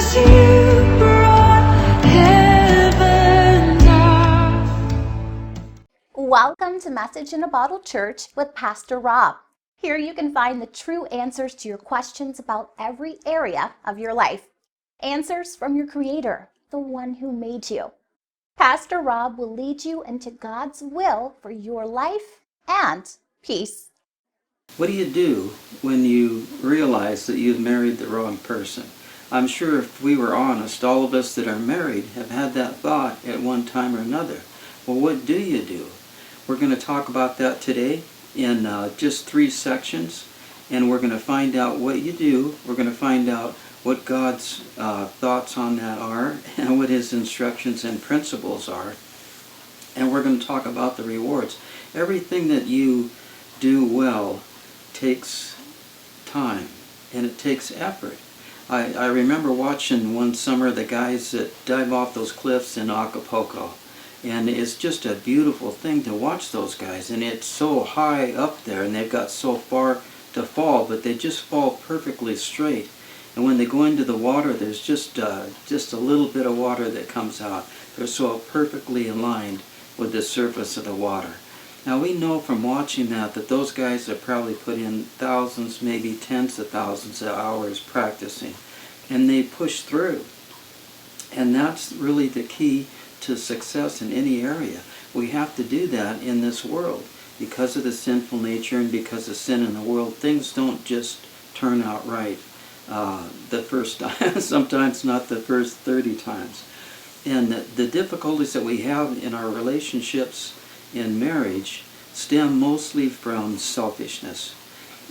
'cause you brought heaven down. Welcome to Message in a Bottle Church with Pastor Rob. Here you can find the true answers to your questions about every area of your life. Answers from your Creator, the one who made you. Pastor Rob will lead you into God's will for your life and peace. What do you do when you realize that you've married the wrong person? I'm sure if we were honest, all of us that are married have had that thought at one time or another. Well, what do you do? We're going to talk about that today in just 3 sections, and we're going to find out what you do. We're going to find out what God's thoughts on that are and what His instructions and principles are. And we're going to talk about the rewards. Everything that you do well takes time and it takes effort. I remember watching one summer the guys that dive off those cliffs in Acapulco, and it's just a beautiful thing to watch those guys, and it's so high up there and they've got so far to fall, but they just fall perfectly straight. And when they go into the water, there's just a little bit of water that comes out. They're so perfectly aligned with the surface of the water. Now we know from watching that those guys have probably put in thousands, maybe tens of thousands of hours practicing, and they push through. And that's really the key to success in any area. We have to do that in this world. Because of the sinful nature and because of sin in the world, things don't just turn out right the first time, sometimes not the first 30 times. And the difficulties that we have in our relationships in marriage stem mostly from selfishness.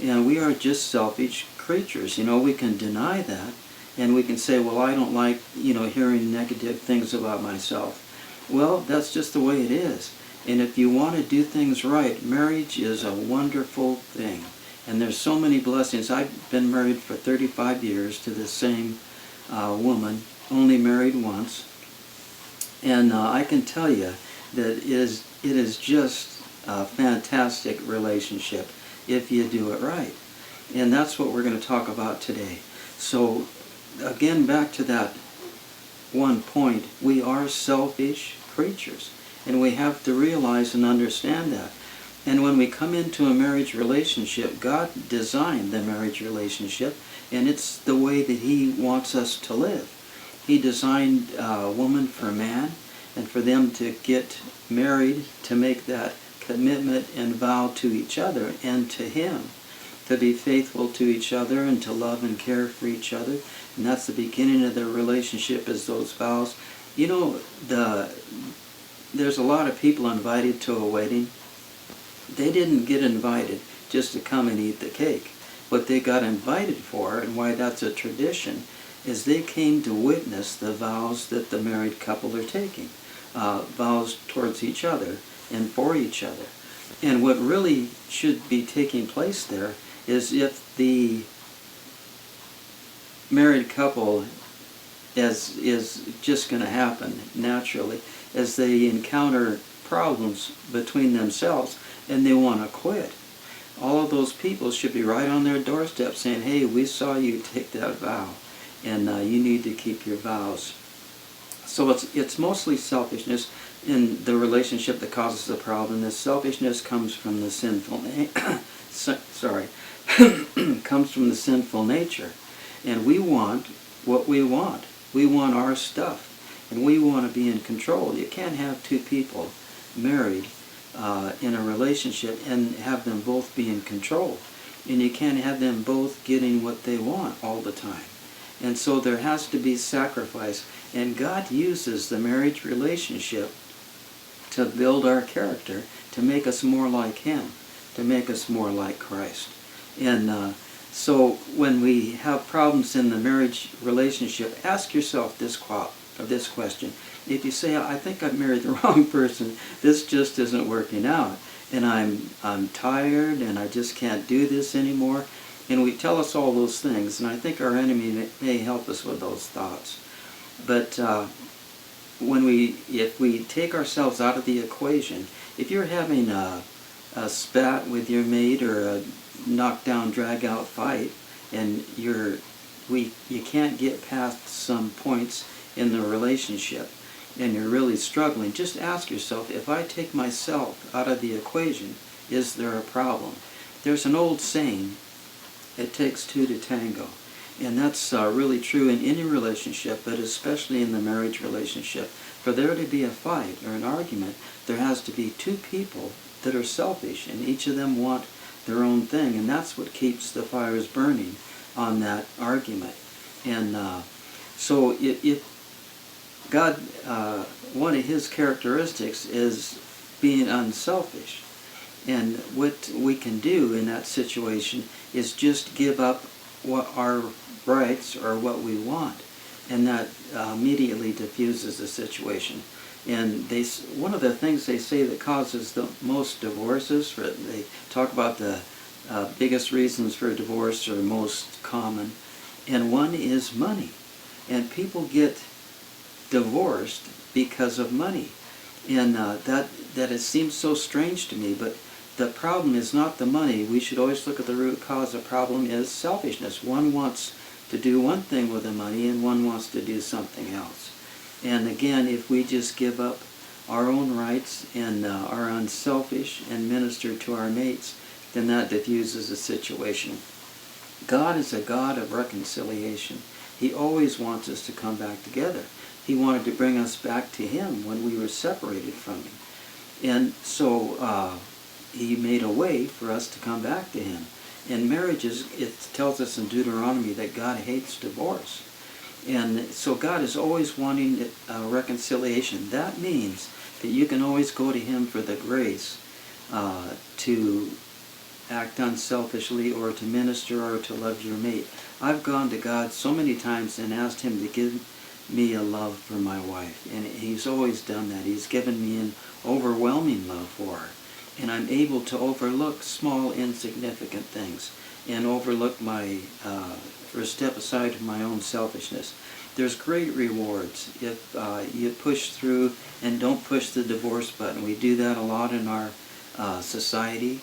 And we are just selfish creatures. We can deny that, and we can say, well, I don't like, hearing negative things about myself. Well, that's just the way it is. And if you want to do things right, marriage is a wonderful thing. And there's so many blessings. I've been married for 35 years to the same woman, only married once. And I can tell you that it is just a fantastic relationship if you do it right. And that's what we're going to talk about today. So again, back to that one point, we are selfish creatures, and we have to realize and understand that. And when we come into a marriage relationship, God designed the marriage relationship, and it's the way that He wants us to live. He designed a woman for a man, and for them to get married, to make that commitment and vow to each other and to Him, to be faithful to each other and to love and care for each other. And that's the beginning of their relationship, is those vows. There's a lot of people invited to a wedding. They didn't get invited just to come and eat the cake. What they got invited for, and why that's a tradition, is they came to witness the vows that the married couple are taking. Vows towards each other and for each other. And what really should be taking place there is, if the married couple is just going to happen naturally, as they encounter problems between themselves and they want to quit, all of those people should be right on their doorstep saying, hey, we saw you take that vow, and you need to keep your vows. So it's mostly selfishness in the relationship that causes the problem. This selfishness comes from the sinful comes from the sinful nature. And we want what we want. We want our stuff. And we want to be in control. You can't have two people married in a relationship and have them both be in control. And you can't have them both getting what they want all the time. And so there has to be sacrifice. And God uses the marriage relationship to build our character, to make us more like Him, to make us more like Christ. And so when we have problems in the marriage relationship, ask yourself this question. If you say, I think I've married the wrong person, this just isn't working out, and I'm tired, and I just can't do this anymore, and we tell us all those things, and I think our enemy may help us with those thoughts. But if we take ourselves out of the equation, if you're having a spat with your mate or a knockdown, drag-out fight, and you're you can't get past some points in the relationship and you're really struggling, just ask yourself, if I take myself out of the equation, is there a problem? There's an old saying, it takes two to tango. And that's really true in any relationship, but especially in the marriage relationship. For there to be a fight or an argument, there has to be two people that are selfish, and each of them want their own thing, and that's what keeps the fires burning on that argument. And so God, one of his characteristics is being unselfish. And what we can do in that situation is just give up what our rights or what we want, and that immediately diffuses the situation. And one of the things they say that causes the most divorces, they talk about the biggest reasons for divorce or most common, and one is money. And people get divorced because of money. And that it seems so strange to me, but the problem is not the money. We should always look at the root cause. The problem is selfishness. One wants to do one thing with the money and one wants to do something else. And again, if we just give up our own rights and are unselfish and minister to our mates, then that diffuses the situation. God is a God of reconciliation. He always wants us to come back together. He wanted to bring us back to him when we were separated from him. And so he made a way for us to come back to him. In marriages, it tells us in Deuteronomy that God hates divorce. And so God is always wanting reconciliation. That means that you can always go to him for the grace to act unselfishly or to minister or to love your mate. I've gone to God so many times and asked him to give me a love for my wife. And he's always done that. He's given me an overwhelming love for her. And I'm able to overlook small, insignificant things and overlook or step aside from my own selfishness. There's great rewards if you push through and don't push the divorce button. We do that a lot in our society.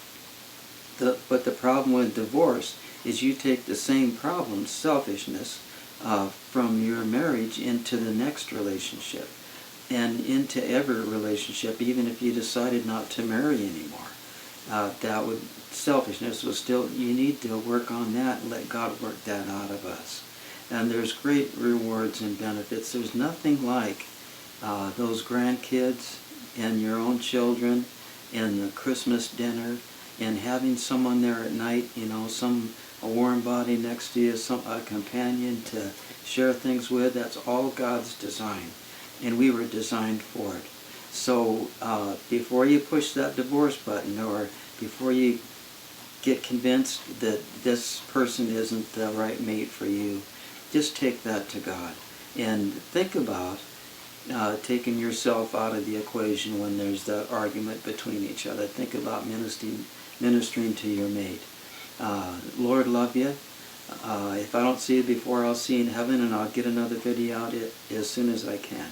But the problem with divorce is you take the same problem, selfishness, from your marriage into the next relationship and into every relationship, even if you decided not to marry anymore. Selfishness was still, you need to work on that and let God work that out of us. And there's great rewards and benefits. There's nothing like those grandkids and your own children and the Christmas dinner and having someone there at night, a warm body next to you, a companion to share things with. That's all God's design, and we were designed for it. So before you push that divorce button, or before you get convinced that this person isn't the right mate for you, just take that to God and think about taking yourself out of the equation when there's that argument between each other. Think about ministering to your mate. Lord, love you. If I don't see you before, I'll see you in heaven, and I'll get another video out as soon as I can.